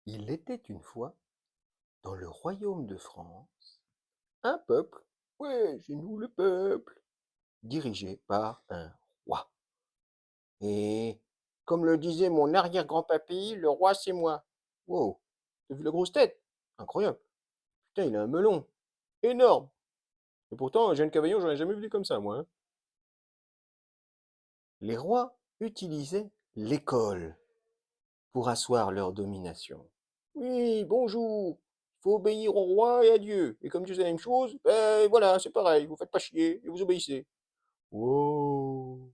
Il était une fois, dans le royaume de France, un peuple, ouais, c'est nous le peuple, dirigé par un roi. Et comme le disait mon arrière-grand-papy, le roi c'est moi. Wow, t'as vu la grosse tête? Incroyable. Putain, il a un melon. Énorme. Et pourtant, Jeanne Cavaillon, j'en ai jamais vu comme ça, moi, hein. Les rois utilisaient l'école pour asseoir leur domination. Oui, bonjour. Il faut obéir au roi et à Dieu. Et comme Dieu c'est la même chose, ben voilà, c'est pareil. Vous faites pas chier et vous obéissez. Wow.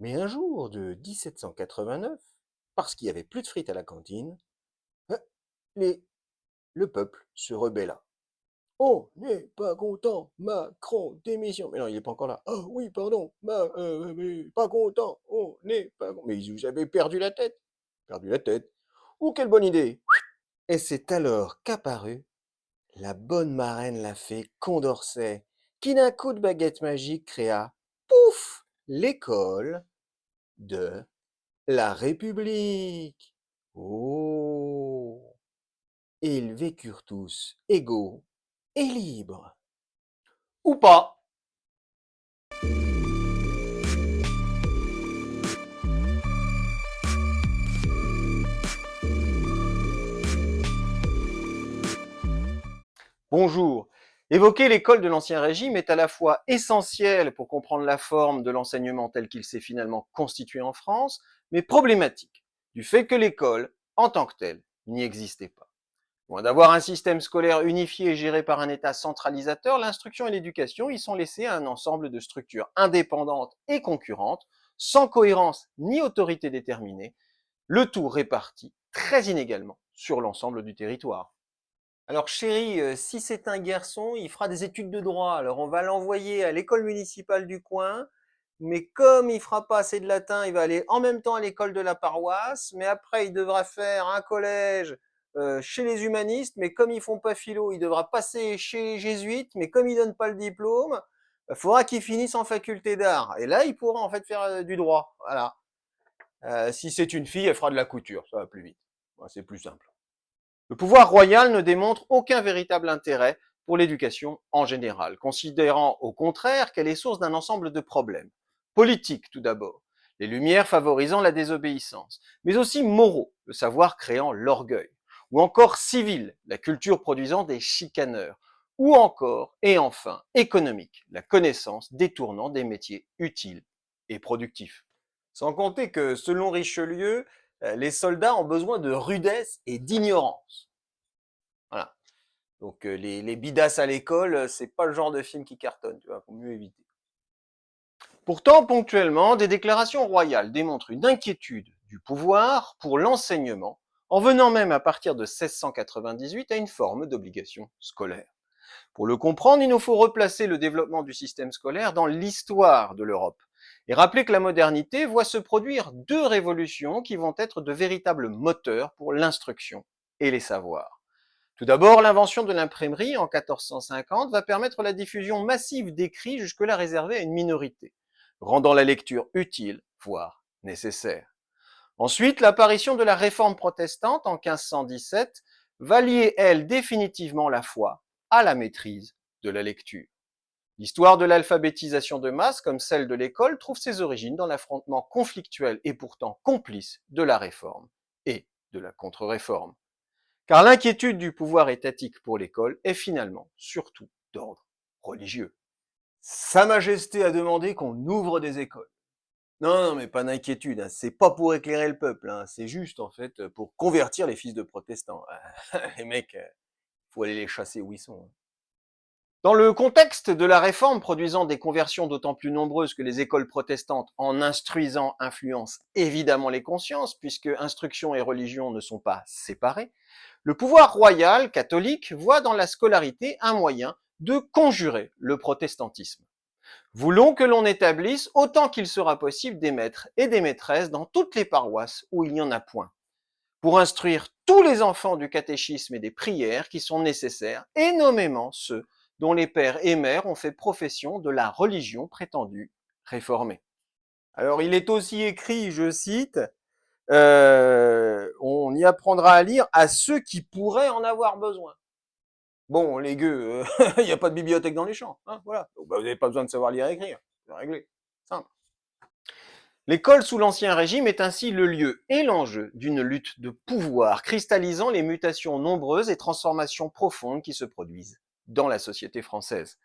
Mais un jour de 1789, parce qu'il y avait plus de frites à la cantine, hein, les, le peuple se rebella. On n'est pas content, Macron, démission. Mais non, il n'est pas encore là. Ah oui, pardon, mais pas content, on n'est pas content. Mais vous avez perdu la tête. Perdu la tête. Oh, quelle bonne idée. Et c'est alors qu'apparut la bonne marraine la fée Condorcet, qui d'un coup de baguette magique créa, pouf, l'école de la République. Oh. Et ils vécurent tous égaux et libres. Ou pas. Bonjour. Évoquer l'école de l'Ancien Régime est à la fois essentiel pour comprendre la forme de l'enseignement tel qu'il s'est finalement constitué en France, mais problématique du fait que l'école, en tant que telle, n'y existait pas. Loin d'avoir un système scolaire unifié et géré par un État centralisateur, l'instruction et l'éducation y sont laissées à un ensemble de structures indépendantes et concurrentes, sans cohérence ni autorité déterminée, le tout réparti très inégalement sur l'ensemble du territoire. Alors chérie, si c'est un garçon, il fera des études de droit. Alors on va l'envoyer à l'école municipale du coin, mais comme il fera pas assez de latin, il va aller en même temps à l'école de la paroisse, mais après il devra faire un collège chez les humanistes, mais comme ils font pas philo, il devra passer chez les jésuites, mais comme ils donnent pas le diplôme, il faudra qu'il finisse en faculté d'art. Et là, il pourra en fait faire du droit. Voilà. Si c'est une fille, elle fera de la couture, ça va plus vite. Ouais, c'est plus simple. Le pouvoir royal ne démontre aucun véritable intérêt pour l'éducation en général, considérant au contraire qu'elle est source d'un ensemble de problèmes. Politiques tout d'abord, les Lumières favorisant la désobéissance, mais aussi moraux, le savoir créant l'orgueil, ou encore civils, la culture produisant des chicaneurs, ou encore, et enfin, économique, la connaissance détournant des métiers utiles et productifs. Sans compter que, selon Richelieu, les soldats ont besoin de rudesse et d'ignorance. Voilà. Donc les bidasses à l'école, c'est pas le genre de film qui cartonne, tu vois, faut mieux éviter. Pourtant, ponctuellement, des déclarations royales démontrent une inquiétude du pouvoir pour l'enseignement, en venant même à partir de 1698 à une forme d'obligation scolaire. Pour le comprendre, il nous faut replacer le développement du système scolaire dans l'histoire de l'Europe et rappeler que la modernité voit se produire deux révolutions qui vont être de véritables moteurs pour l'instruction et les savoirs. Tout d'abord, l'invention de l'imprimerie en 1450 va permettre la diffusion massive d'écrits jusque-là réservés à une minorité, rendant la lecture utile, voire nécessaire. Ensuite, l'apparition de la réforme protestante en 1517 va lier, elle, définitivement la foi à la maîtrise de la lecture. L'histoire de l'alphabétisation de masse, comme celle de l'école, trouve ses origines dans l'affrontement conflictuel et pourtant complice de la réforme et de la contre-réforme. Car l'inquiétude du pouvoir étatique pour l'école est finalement surtout d'ordre religieux. Sa Majesté a demandé qu'on ouvre des écoles. Non, non, mais pas d'inquiétude, hein. C'est pas pour éclairer le peuple, hein. C'est juste en fait pour convertir les fils de protestants. Les mecs, faut aller les chasser où ils sont, hein. Dans le contexte de la réforme produisant des conversions d'autant plus nombreuses que les écoles protestantes en instruisant influencent évidemment les consciences, puisque instruction et religion ne sont pas séparées, le pouvoir royal catholique voit dans la scolarité un moyen de conjurer le protestantisme. Voulons que l'on établisse autant qu'il sera possible des maîtres et des maîtresses dans toutes les paroisses où il n'y en a point, pour instruire tous les enfants du catéchisme et des prières qui sont nécessaires, et nommément ceux dont les pères et mères ont fait profession de la religion prétendue réformée. Alors, il est aussi écrit, je cite, on y apprendra à lire à ceux qui pourraient en avoir besoin. Bon, les gueux, il n'y a pas de bibliothèque dans les champs, hein, voilà. Donc, bah, vous n'avez pas besoin de savoir lire et écrire, c'est réglé, simple. L'école sous l'Ancien Régime est ainsi le lieu et l'enjeu d'une lutte de pouvoir, cristallisant les mutations nombreuses et transformations profondes qui se produisent dans la société française.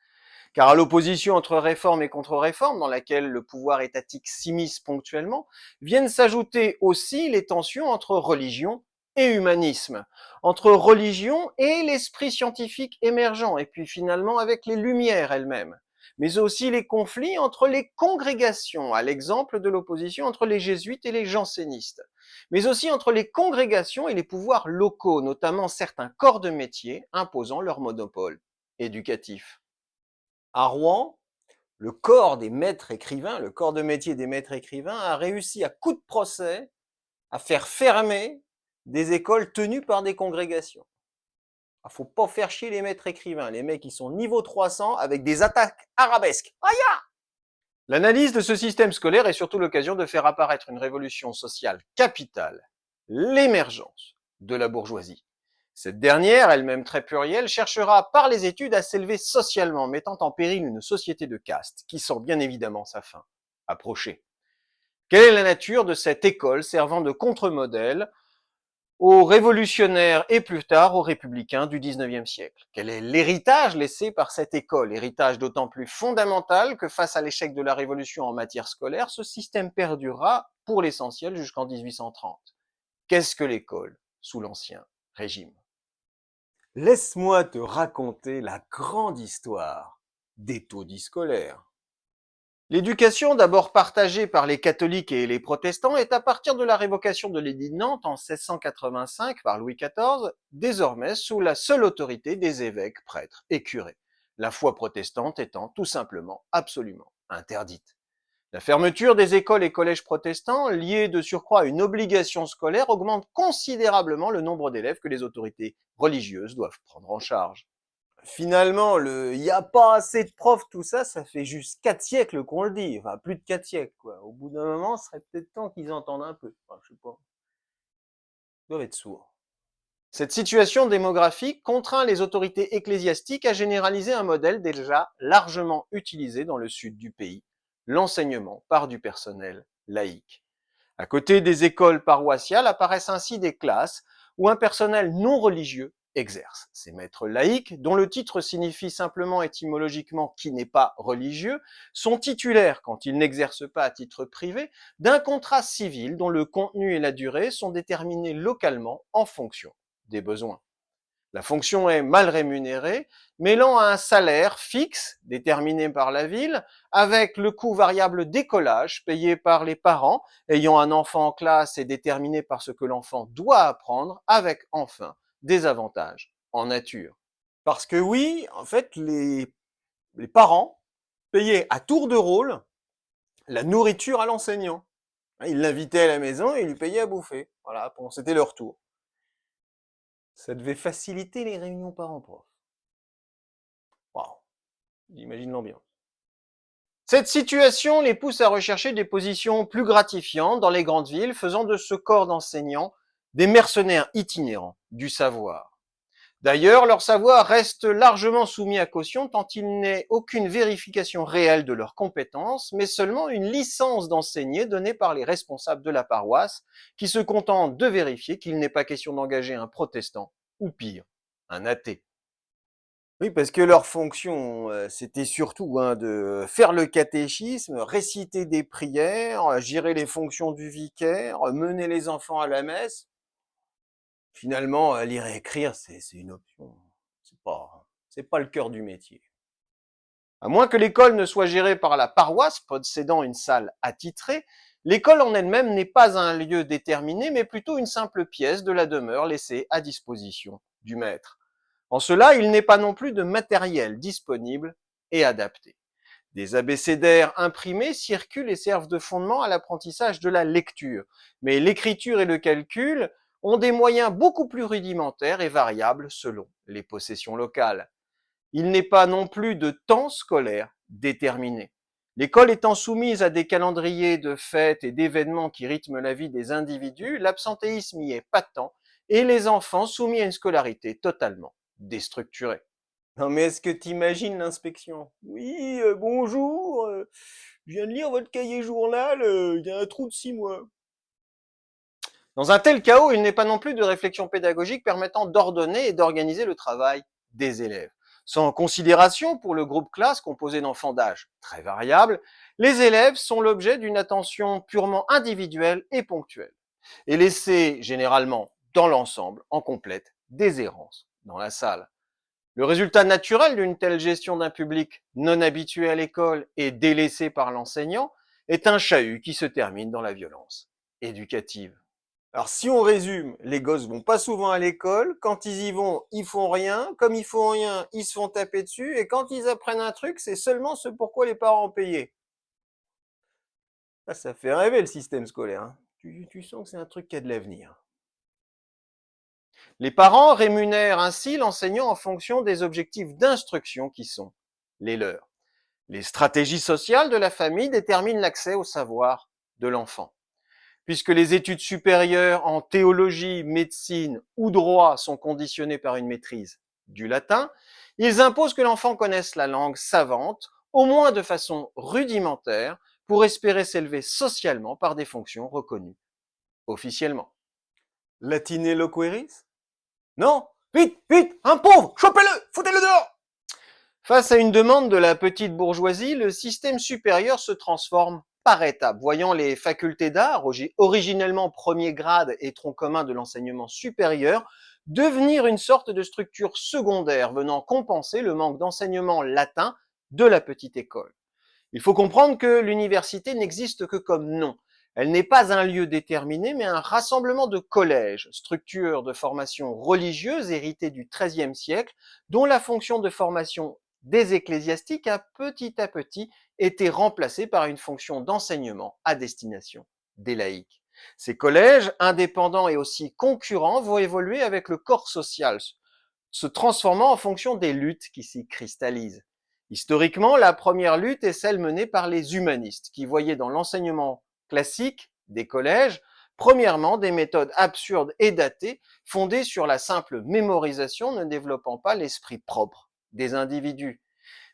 Car à l'opposition entre réforme et contre-réforme, dans laquelle le pouvoir étatique s'immisce ponctuellement, viennent s'ajouter aussi les tensions entre religion et humanisme, entre religion et l'esprit scientifique émergent, et puis finalement avec les Lumières elles-mêmes, mais aussi les conflits entre les congrégations, à l'exemple de l'opposition entre les jésuites et les jansénistes, mais aussi entre les congrégations et les pouvoirs locaux, notamment certains corps de métier imposant leur monopole éducatif. À Rouen, le corps des maîtres écrivains, le corps de métier des maîtres écrivains a réussi à coup de procès à faire fermer des écoles tenues par des congrégations. Il ne faut pas faire chier les maîtres écrivains, les mecs qui sont niveau 300 avec des attaques arabesques. Aïe! L'analyse de ce système scolaire est surtout l'occasion de faire apparaître une révolution sociale capitale, l'émergence de la bourgeoisie. Cette dernière, elle-même très plurielle, cherchera par les études à s'élever socialement, mettant en péril une société de caste qui sent bien évidemment sa fin approcher. Quelle est la nature de cette école servant de contre-modèle aux révolutionnaires et plus tard aux républicains du XIXe siècle? Quel est l'héritage laissé par cette école? Héritage d'autant plus fondamental que face à l'échec de la Révolution en matière scolaire, ce système perdurera pour l'essentiel jusqu'en 1830. Qu'est-ce que l'école sous l'Ancien Régime? Laisse-moi te raconter la grande histoire des taudis scolaires. L'éducation, d'abord partagée par les catholiques et les protestants, est à partir de la révocation de l'édit de Nantes en 1685 par Louis XIV, désormais sous la seule autorité des évêques, prêtres et curés, la foi protestante étant tout simplement absolument interdite. La fermeture des écoles et collèges protestants, liée de surcroît à une obligation scolaire, augmente considérablement le nombre d'élèves que les autorités religieuses doivent prendre en charge. Finalement, il n'y a pas assez de profs, tout ça, ça fait juste 4 siècles qu'on le dit. Enfin, plus de 4 siècles, quoi. Au bout d'un moment, ce serait peut-être temps qu'ils entendent un peu. Enfin, je sais pas. Ils doivent être sourds. Cette situation démographique contraint les autorités ecclésiastiques à généraliser un modèle déjà largement utilisé dans le sud du pays, l'enseignement par du personnel laïque. À côté des écoles paroissiales apparaissent ainsi des classes où un personnel non religieux exerce. Ces maîtres laïcs, dont le titre signifie simplement étymologiquement qui n'est pas religieux, sont titulaires, quand ils n'exercent pas à titre privé, d'un contrat civil dont le contenu et la durée sont déterminés localement en fonction des besoins. La fonction est mal rémunérée, mêlant à un salaire fixe déterminé par la ville avec le coût variable d'écolage payé par les parents ayant un enfant en classe et déterminé par ce que l'enfant doit apprendre avec enfin des avantages en nature. Parce que oui, en fait, les parents payaient à tour de rôle la nourriture à l'enseignant. Ils l'invitaient à la maison et ils lui payaient à bouffer. Voilà, bon, c'était leur tour. Ça devait faciliter les réunions parents-prof. Waouh, j'imagine l'ambiance. Cette situation les pousse à rechercher des positions plus gratifiantes dans les grandes villes, faisant de ce corps d'enseignants des mercenaires itinérants du savoir. D'ailleurs, leur savoir reste largement soumis à caution tant il n'est aucune vérification réelle de leurs compétences, mais seulement une licence d'enseigner donnée par les responsables de la paroisse, qui se contentent de vérifier qu'il n'est pas question d'engager un protestant, ou pire, un athée. Oui, parce que leur fonction, c'était surtout de faire le catéchisme, réciter des prières, gérer les fonctions du vicaire, mener les enfants à la messe. Finalement, lire et écrire, c'est une option. C'est pas le cœur du métier. À moins que l'école ne soit gérée par la paroisse, possédant une salle attitrée, l'école en elle-même n'est pas un lieu déterminé, mais plutôt une simple pièce de la demeure laissée à disposition du maître. En cela, il n'est pas non plus de matériel disponible et adapté. Des abécédaires imprimés circulent et servent de fondement à l'apprentissage de la lecture. Mais l'écriture et le calcul ont des moyens beaucoup plus rudimentaires et variables selon les possessions locales. Il n'est pas non plus de temps scolaire déterminé. L'école étant soumise à des calendriers de fêtes et d'événements qui rythment la vie des individus, l'absentéisme y est patent et les enfants soumis à une scolarité totalement déstructurée. Non mais est-ce que t'imagines l'inspection? Oui, bonjour, je viens de lire votre cahier journal, il y a un trou de 6 mois. Dans un tel chaos, il n'est pas non plus de réflexion pédagogique permettant d'ordonner et d'organiser le travail des élèves. Sans considération pour le groupe classe composé d'enfants d'âge très variables, les élèves sont l'objet d'une attention purement individuelle et ponctuelle, et laissés généralement dans l'ensemble en complète déshérence dans la salle. Le résultat naturel d'une telle gestion d'un public non habitué à l'école et délaissé par l'enseignant est un chahut qui se termine dans la violence éducative. Alors si on résume, les gosses vont pas souvent à l'école, quand ils y vont, ils font rien, comme ils font rien, ils se font taper dessus, et quand ils apprennent un truc, c'est seulement ce pourquoi les parents ont payé. Ça fait rêver le système scolaire, hein. Tu sens que c'est un truc qui a de l'avenir. Les parents rémunèrent ainsi l'enseignant en fonction des objectifs d'instruction qui sont les leurs. Les stratégies sociales de la famille déterminent l'accès au savoir de l'enfant. Puisque les études supérieures en théologie, médecine ou droit sont conditionnées par une maîtrise du latin, ils imposent que l'enfant connaisse la langue savante, au moins de façon rudimentaire, pour espérer s'élever socialement par des fonctions reconnues officiellement. Latine loqueris? Non. Vite, vite, un pauvre, chopez-le, foutez-le dehors. Face à une demande de la petite bourgeoisie, le système supérieur se transforme par étapes, voyant les facultés d'art, originellement premier grade et tronc commun de l'enseignement supérieur, devenir une sorte de structure secondaire venant compenser le manque d'enseignement latin de la petite école. Il faut comprendre que l'université n'existe que comme nom. Elle n'est pas un lieu déterminé, mais un rassemblement de collèges, structures de formation religieuse héritées du XIIIe siècle, dont la fonction de formation des ecclésiastiques a petit à petit été remplacée par une fonction d'enseignement à destination des laïcs. Ces collèges, indépendants et aussi concurrents, vont évoluer avec le corps social, se transformant en fonction des luttes qui s'y cristallisent. Historiquement, la première lutte est celle menée par les humanistes, qui voyaient dans l'enseignement classique des collèges, premièrement, des méthodes absurdes et datées, fondées sur la simple mémorisation, ne développant pas l'esprit propre des individus,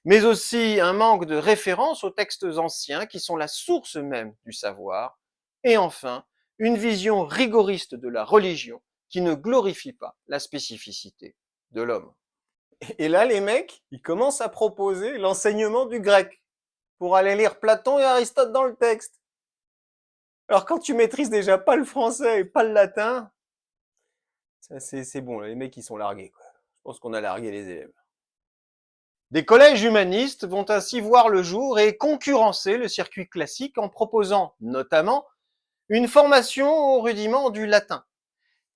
mais aussi un manque de référence aux textes anciens qui sont la source même du savoir, et enfin, une vision rigoriste de la religion qui ne glorifie pas la spécificité de l'homme. Et là, les mecs, ils commencent à proposer l'enseignement du grec pour aller lire Platon et Aristote dans le texte. Alors quand tu maîtrises déjà pas le français et pas le latin, c'est bon, les mecs ils sont largués, quoi. Je pense qu'on a largué les élèves. Des collèges humanistes vont ainsi voir le jour et concurrencer le circuit classique en proposant notamment une formation au rudiment du latin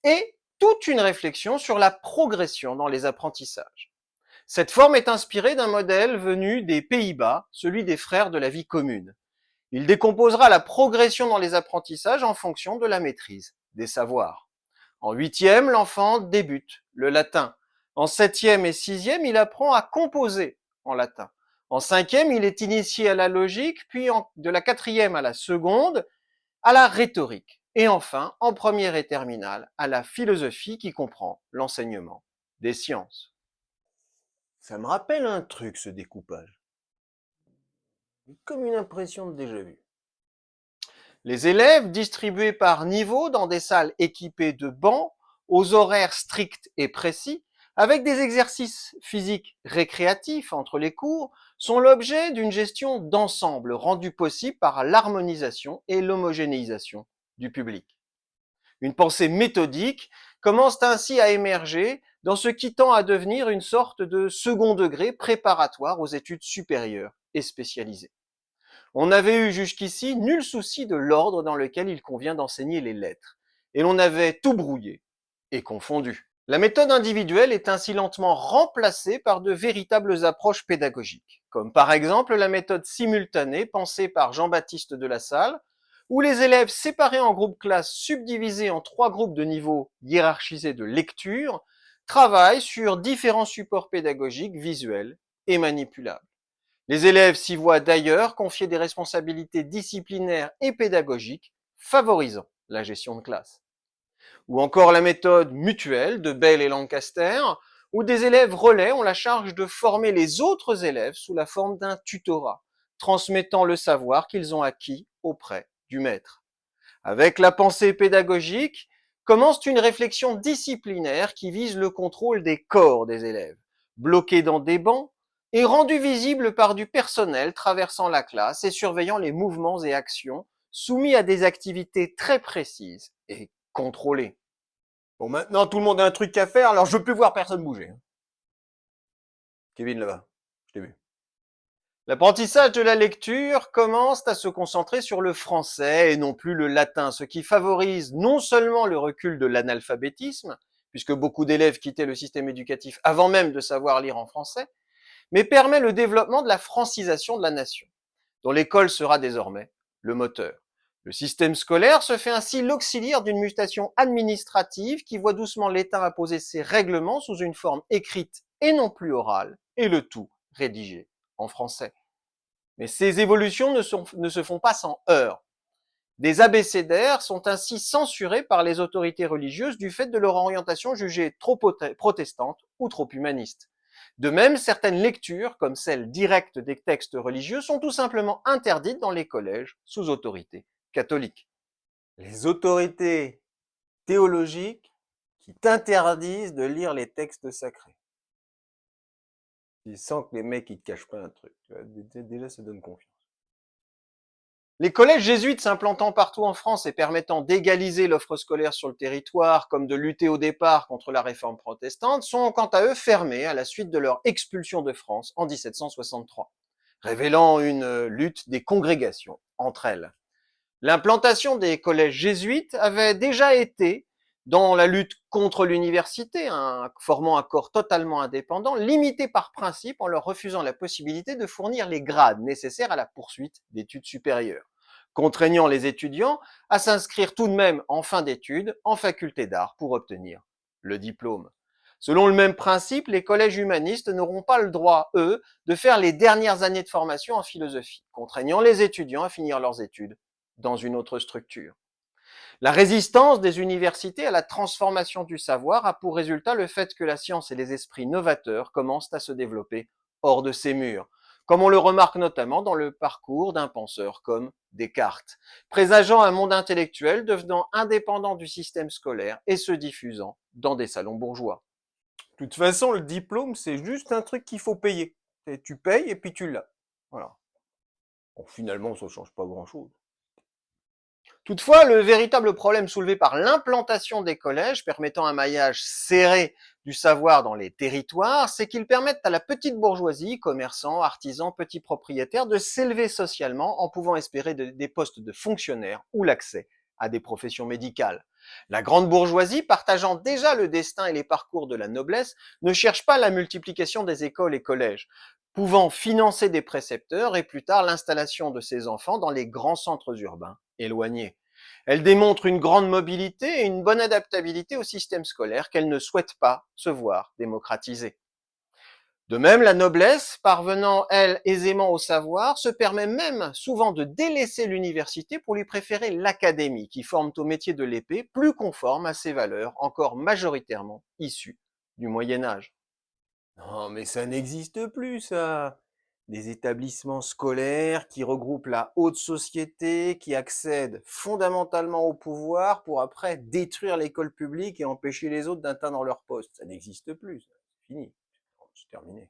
et toute une réflexion sur la progression dans les apprentissages. Cette forme est inspirée d'un modèle venu des Pays-Bas, celui des frères de la vie commune. Il décomposera la progression dans les apprentissages en fonction de la maîtrise des savoirs. En huitième, l'enfant débute le latin. En septième et sixième, il apprend à composer en latin. En cinquième, il est initié à la logique, puis de la quatrième à la seconde, à la rhétorique. Et enfin, en première et terminale, à la philosophie qui comprend l'enseignement des sciences. Ça me rappelle un truc, ce découpage. Comme une impression de déjà-vu. Les élèves, distribués par niveau dans des salles équipées de bancs, aux horaires stricts et précis, avec des exercices physiques récréatifs entre les cours, sont l'objet d'une gestion d'ensemble rendue possible par l'harmonisation et l'homogénéisation du public. Une pensée méthodique commence ainsi à émerger dans ce qui tend à devenir une sorte de second degré préparatoire aux études supérieures et spécialisées. On n'avait eu jusqu'ici nul souci de l'ordre dans lequel il convient d'enseigner les lettres, et l'on avait tout brouillé et confondu. La méthode individuelle est ainsi lentement remplacée par de véritables approches pédagogiques, comme par exemple la méthode simultanée pensée par Jean-Baptiste de La Salle, où les élèves séparés en groupes classes subdivisés en 3 groupes de niveau hiérarchisés de lecture travaillent sur différents supports pédagogiques visuels et manipulables. Les élèves s'y voient d'ailleurs confier des responsabilités disciplinaires et pédagogiques, favorisant la gestion de classe. Ou encore la méthode mutuelle de Bell et Lancaster, où des élèves relais ont la charge de former les autres élèves sous la forme d'un tutorat, transmettant le savoir qu'ils ont acquis auprès du maître. Avec la pensée pédagogique, commence une réflexion disciplinaire qui vise le contrôle des corps des élèves, bloqués dans des bancs et rendus visibles par du personnel traversant la classe et surveillant les mouvements et actions soumis à des activités très précises et contrôlées. Bon, maintenant, tout le monde a un truc à faire, alors je peux voir personne bouger. Kevin, là-bas, je t'ai vu. L'apprentissage de la lecture commence à se concentrer sur le français et non plus le latin, ce qui favorise non seulement le recul de l'analphabétisme, puisque beaucoup d'élèves quittaient le système éducatif avant même de savoir lire en français, mais permet le développement de la francisation de la nation, dont l'école sera désormais le moteur. Le système scolaire se fait ainsi l'auxiliaire d'une mutation administrative qui voit doucement l'État imposer ses règlements sous une forme écrite et non plus orale, et le tout rédigé en français. Mais ces évolutions ne se font pas sans heurts. Des abécédaires sont ainsi censurés par les autorités religieuses du fait de leur orientation jugée trop protestante ou trop humaniste. De même, certaines lectures, comme celles directes des textes religieux, sont tout simplement interdites dans les collèges sous autorité catholique. Les autorités théologiques qui t'interdisent de lire les textes sacrés. Tu sens que les mecs, ils te cachent pas un truc. Déjà, ça donne confiance. Les collèges jésuites s'implantant partout en France et permettant d'égaliser l'offre scolaire sur le territoire, comme de lutter au départ contre la réforme protestante, sont quant à eux fermés à la suite de leur expulsion de France en 1763, révélant une lutte des congrégations entre elles. L'implantation des collèges jésuites avait déjà été, dans la lutte contre l'université, formant un corps totalement indépendant, limité par principe en leur refusant la possibilité de fournir les grades nécessaires à la poursuite d'études supérieures, contraignant les étudiants à s'inscrire tout de même en fin d'études en faculté d'art pour obtenir le diplôme. Selon le même principe, les collèges humanistes n'auront pas le droit, eux, de faire les dernières années de formation en philosophie, contraignant les étudiants à finir leurs études dans une autre structure. La résistance des universités à la transformation du savoir a pour résultat le fait que la science et les esprits novateurs commencent à se développer hors de ces murs, comme on le remarque notamment dans le parcours d'un penseur comme Descartes, présageant un monde intellectuel devenant indépendant du système scolaire et se diffusant dans des salons bourgeois. De toute façon, le diplôme, c'est juste un truc qu'il faut payer. Et tu payes et puis tu l'as. Voilà. Bon, finalement, ça ne change pas grand-chose. Toutefois, le véritable problème soulevé par l'implantation des collèges permettant un maillage serré du savoir dans les territoires, c'est qu'ils permettent à la petite bourgeoisie, commerçants, artisans, petits propriétaires, de s'élever socialement en pouvant espérer des postes de fonctionnaires ou l'accès à des professions médicales. La grande bourgeoisie, partageant déjà le destin et les parcours de la noblesse, ne cherche pas la multiplication des écoles et collèges, pouvant financer des précepteurs et plus tard l'installation de ses enfants dans les grands centres urbains éloignés. Elle démontre une grande mobilité et une bonne adaptabilité au système scolaire qu'elle ne souhaite pas se voir démocratiser. De même, la noblesse, parvenant, elle, aisément au savoir, se permet même souvent de délaisser l'université pour lui préférer l'académie, qui forme au métier de l'épée, plus conforme à ses valeurs, encore majoritairement issues du Moyen-Âge. Non, mais ça n'existe plus, ça. Des établissements scolaires qui regroupent la haute société, qui accèdent fondamentalement au pouvoir pour après détruire l'école publique et empêcher les autres d'atteindre leur poste. Ça n'existe plus, c'est fini. C'est terminé.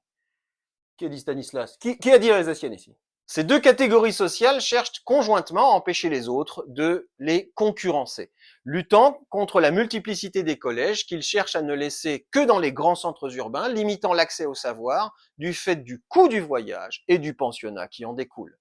Qui a dit Stanislas? Qui a dit Alsacienne ici? Ces deux catégories sociales cherchent conjointement à empêcher les autres de les concurrencer, luttant contre la multiplicité des collèges qu'ils cherchent à ne laisser que dans les grands centres urbains, limitant l'accès au savoir du fait du coût du voyage et du pensionnat qui en découle.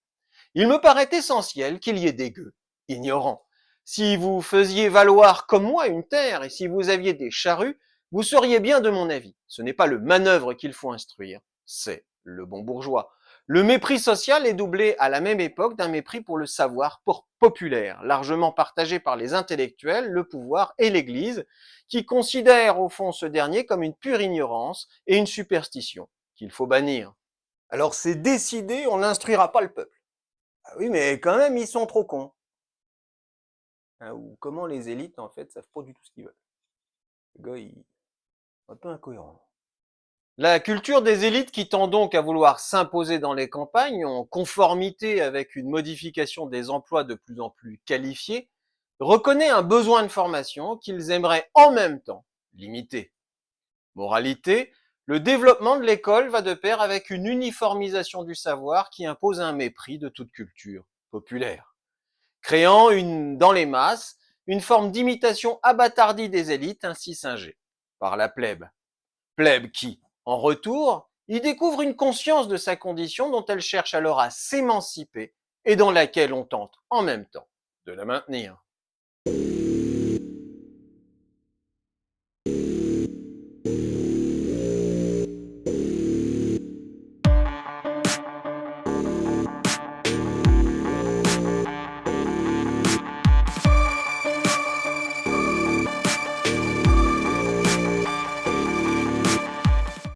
Il me paraît essentiel qu'il y ait des gueux, ignorants. Si vous faisiez valoir comme moi une terre et si vous aviez des charrues, vous seriez bien de mon avis. Ce n'est pas le manœuvre qu'il faut instruire, c'est le bon bourgeois. Le mépris social est doublé à la même époque d'un mépris pour le savoir populaire, largement partagé par les intellectuels, le pouvoir et l'Église, qui considèrent au fond ce dernier comme une pure ignorance et une superstition qu'il faut bannir. Alors c'est décidé, on n'instruira pas le peuple. Ah oui, mais quand même, ils sont trop cons. Hein, ou comment les élites, en fait, savent pas du tout ce qu'ils veulent. Le gars, il est un peu incohérent. La culture des élites qui tend donc à vouloir s'imposer dans les campagnes, en conformité avec une modification des emplois de plus en plus qualifiés, reconnaît un besoin de formation qu'ils aimeraient en même temps limiter. Moralité, le développement de l'école va de pair avec une uniformisation du savoir qui impose un mépris de toute culture populaire, créant dans les masses une forme d'imitation abâtardie des élites ainsi singées par la plèbe. Plèbe qui, en retour, y découvre une conscience de sa condition dont elle cherche alors à s'émanciper et dans laquelle on tente en même temps de la maintenir.